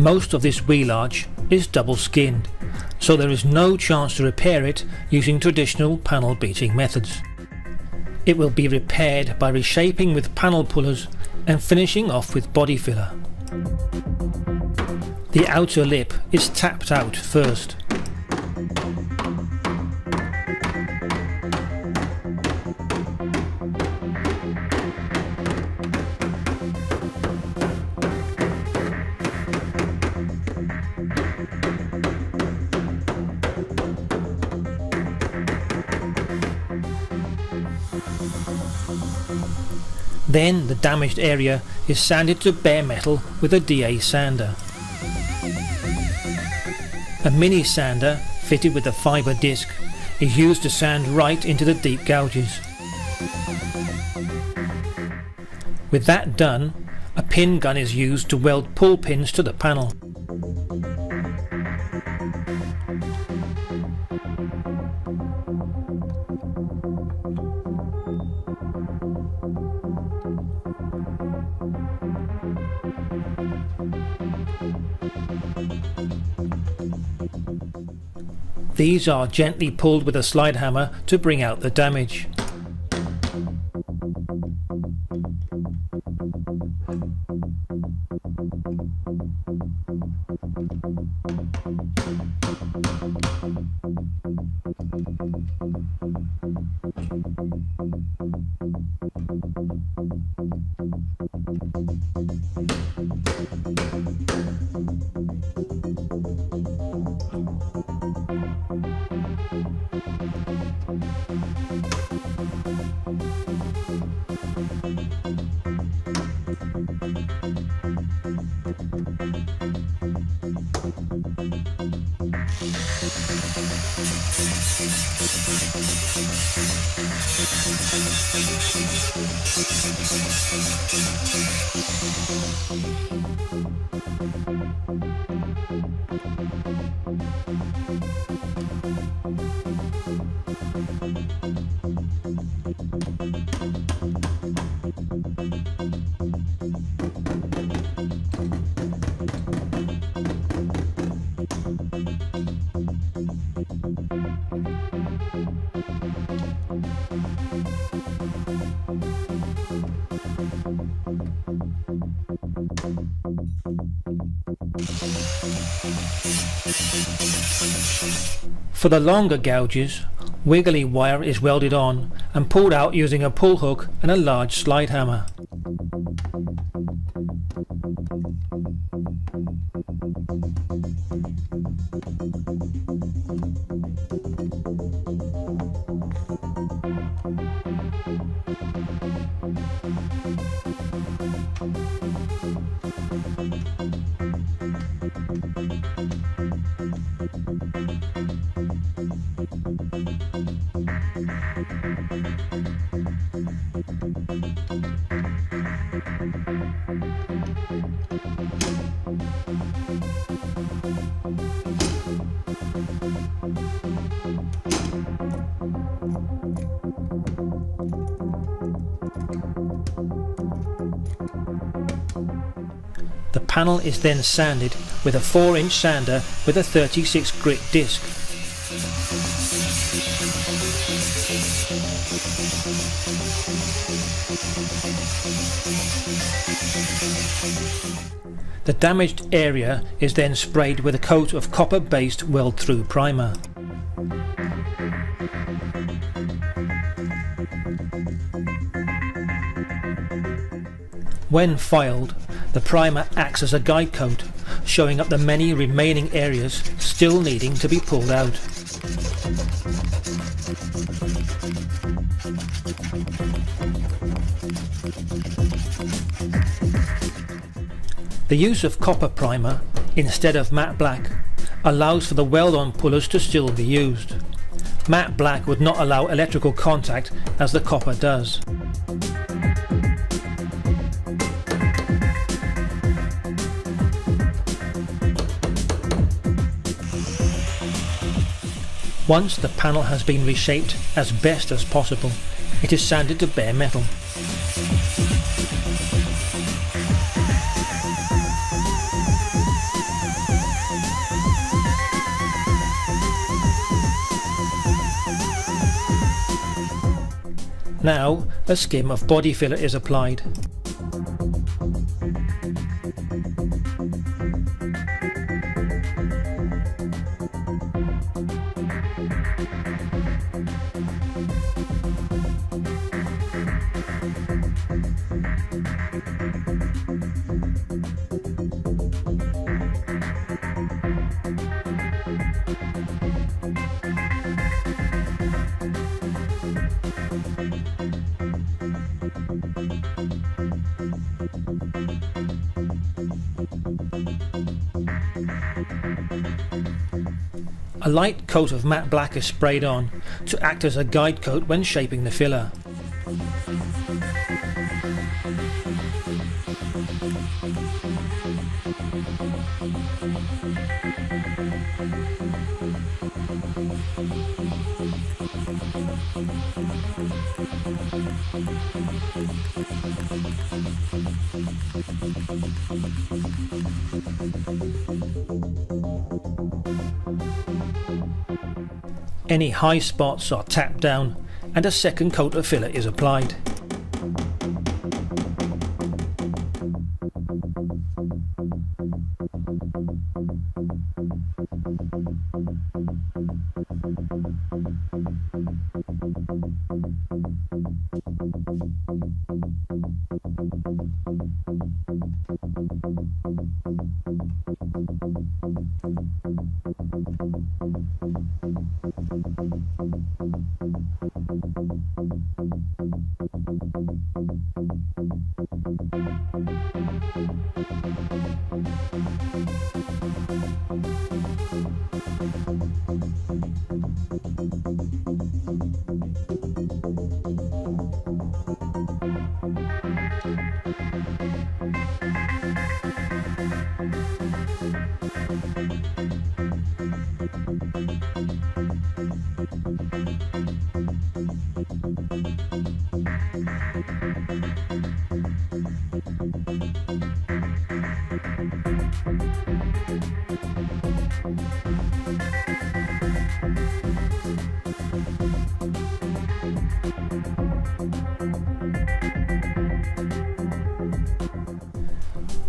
Most of this Wheelarch is double skinned, so there is no chance to repair it using traditional panel beating methods. It will be repaired by reshaping with panel pullers and finishing off with body filler. The outer lip is tapped out first. Then the damaged area is sanded to bare metal with a DA sander. A mini sander fitted with a fibre disc is used to sand right into the deep gouges. With that done, a pin gun is used to weld pull pins to the panel. These are gently pulled with a slide hammer to bring out the damage. For the longer gouges, wiggly wire is welded on and pulled out using a pull hook and a large slide hammer. The panel is then sanded with a 4-inch sander with a 36 grit disc. The damaged area is then sprayed with a coat of copper-based weld-through primer. When filed, the primer acts as a guide coat, showing up the many remaining areas still needing to be pulled out. The use of copper primer instead of matte black allows for the weld-on pullers to still be used. Matte black would not allow electrical contact as the copper does. Once the panel has been reshaped as best as possible, it is sanded to bare metal. Now a skim of body filler is applied. A light coat of matte black is sprayed on to act as a guide coat when shaping the filler. Any high spots are tapped down and a second coat of filler is applied.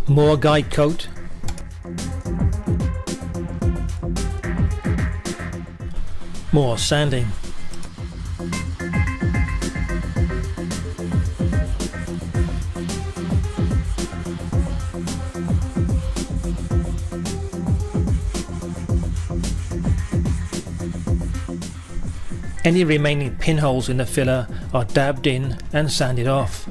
More guide coat. More sanding. Any remaining pinholes in the filler are dabbed in and sanded off.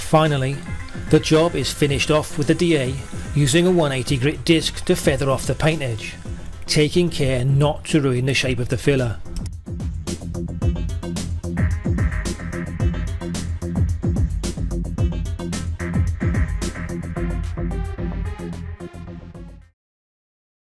Finally, the job is finished off with the DA using a 180 grit disc to feather off the paint edge, taking care not to ruin the shape of the filler.